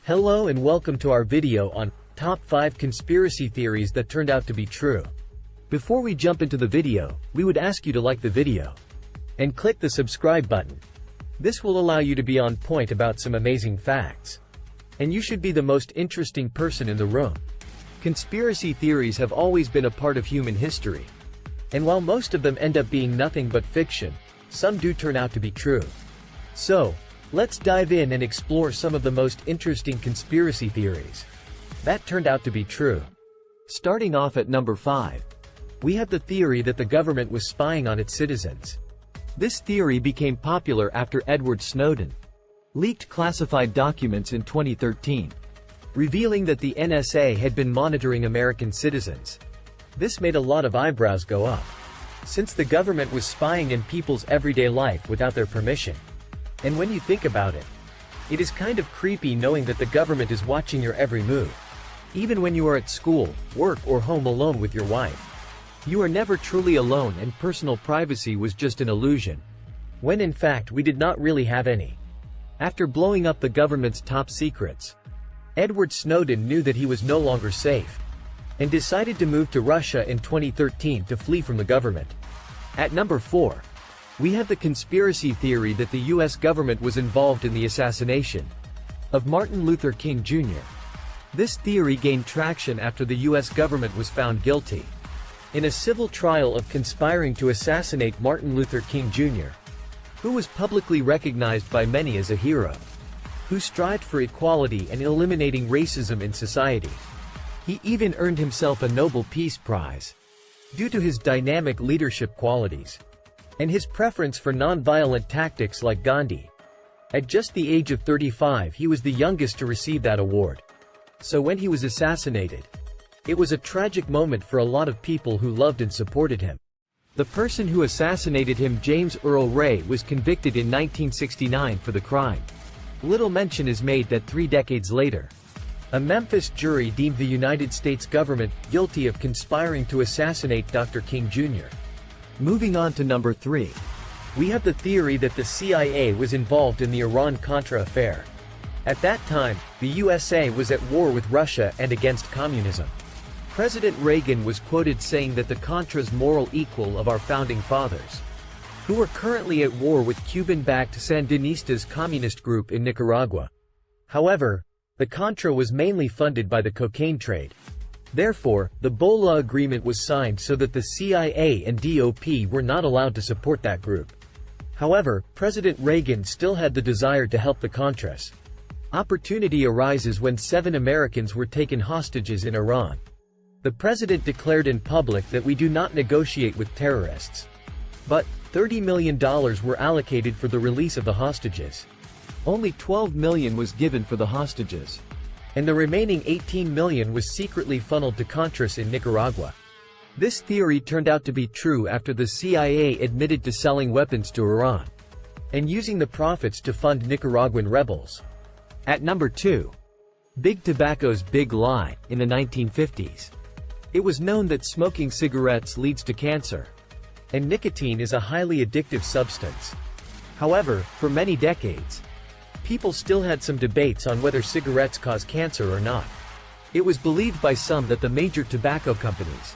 Hello and welcome to our video on Top 5 Conspiracy Theories that turned out to be true. Before we jump into the video, we would ask you to like the video and click the subscribe button. This will allow you to be on point about some amazing facts. And you should be the most interesting person in the room. Conspiracy theories have always been a part of human history. And while most of them end up being nothing but fiction, some do turn out to be true. So, let's dive in and explore some of the most interesting conspiracy theories that turned out to be true. Starting off at number 5. We have the theory that the government was spying on its citizens. This theory became popular after Edward Snowden leaked classified documents in 2013, revealing that the NSA had been monitoring American citizens. This made a lot of eyebrows go up, since the government was spying in people's everyday life without their permission. And when you think about it, it is kind of creepy knowing that the government is watching your every move. Even when you are at school, work or home alone with your wife. You are never truly alone and personal privacy was just an illusion. When in fact we did not really have any. After blowing up the government's top secrets, Edward Snowden knew that he was no longer safe, and decided to move to Russia in 2013 to flee from the government. At number 4. We have the conspiracy theory that the US government was involved in the assassination of Martin Luther King Jr. This theory gained traction after the US government was found guilty in a civil trial of conspiring to assassinate Martin Luther King Jr., who was publicly recognized by many as a hero, who strived for equality and eliminating racism in society. He even earned himself a Nobel Peace Prize due to his dynamic leadership qualities and his preference for non-violent tactics like Gandhi. At just the age of 35 he was the youngest to receive that award. So when he was assassinated, it was a tragic moment for a lot of people who loved and supported him. The person who assassinated him, James Earl Ray, was convicted in 1969 for the crime. Little mention is made that 3 decades later, a Memphis jury deemed the United States government guilty of conspiring to assassinate Dr. King Jr. Moving on to number 3. We have the theory that the CIA was involved in the Iran-Contra affair. At that time, the USA was at war with Russia and against communism. President Reagan was quoted saying that the Contras moral equal of our founding fathers, who were currently at war with Cuban-backed Sandinistas communist group in Nicaragua. However, the Contra was mainly funded by the cocaine trade. Therefore, the BOLA agreement was signed so that the CIA and DOP were not allowed to support that group. However, President Reagan still had the desire to help the Contras. Opportunity arises when 7 Americans were taken hostages in Iran. The president declared in public that we do not negotiate with terrorists. But $30 million were allocated for the release of the hostages. Only $12 million was given for the hostages, and the remaining $18 million was secretly funneled to Contras in Nicaragua. This theory turned out to be true after the CIA admitted to selling weapons to Iran and using the profits to fund Nicaraguan rebels. At number 2. Big Tobacco's big lie. In the 1950s, it was known that smoking cigarettes leads to cancer, and nicotine is a highly addictive substance. However, for many decades, people still had some debates on whether cigarettes cause cancer or not. It was believed by some that the major tobacco companies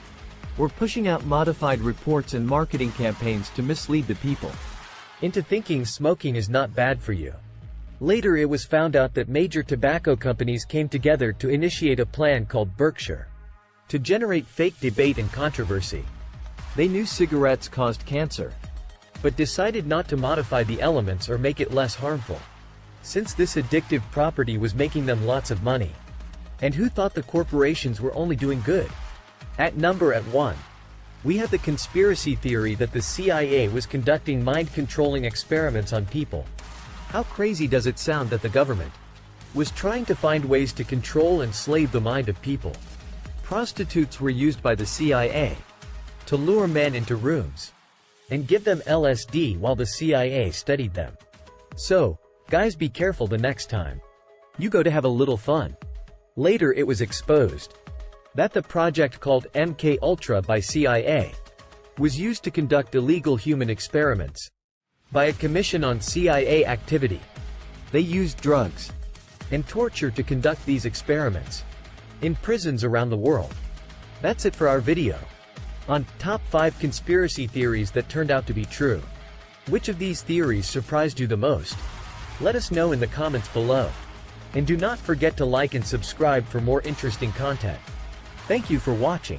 were pushing out modified reports and marketing campaigns to mislead the people into thinking smoking is not bad for you. Later it was found out that major tobacco companies came together to initiate a plan called Berkshire to generate fake debate and controversy. They knew cigarettes caused cancer, but decided not to modify the elements or make it less harmful, since this addictive property was making them lots of money. And who thought the corporations were only doing good? At 1. We have the conspiracy theory that the CIA was conducting mind-controlling experiments on people. How crazy does it sound that the government was trying to find ways to control and slave the mind of people? Prostitutes were used by the CIA to lure men into rooms and give them LSD while the CIA studied them. So, guys, be careful the next time you go to have a little fun. Later it was exposed that the project called MK Ultra by CIA was used to conduct illegal human experiments by a commission on CIA activity. They used drugs and torture to conduct these experiments in prisons around the world. That's it for our video on top 5 conspiracy theories that turned out to be true. Which of these theories surprised you the most? Let us know in the comments below. And do not forget to like and subscribe for more interesting content. Thank you for watching.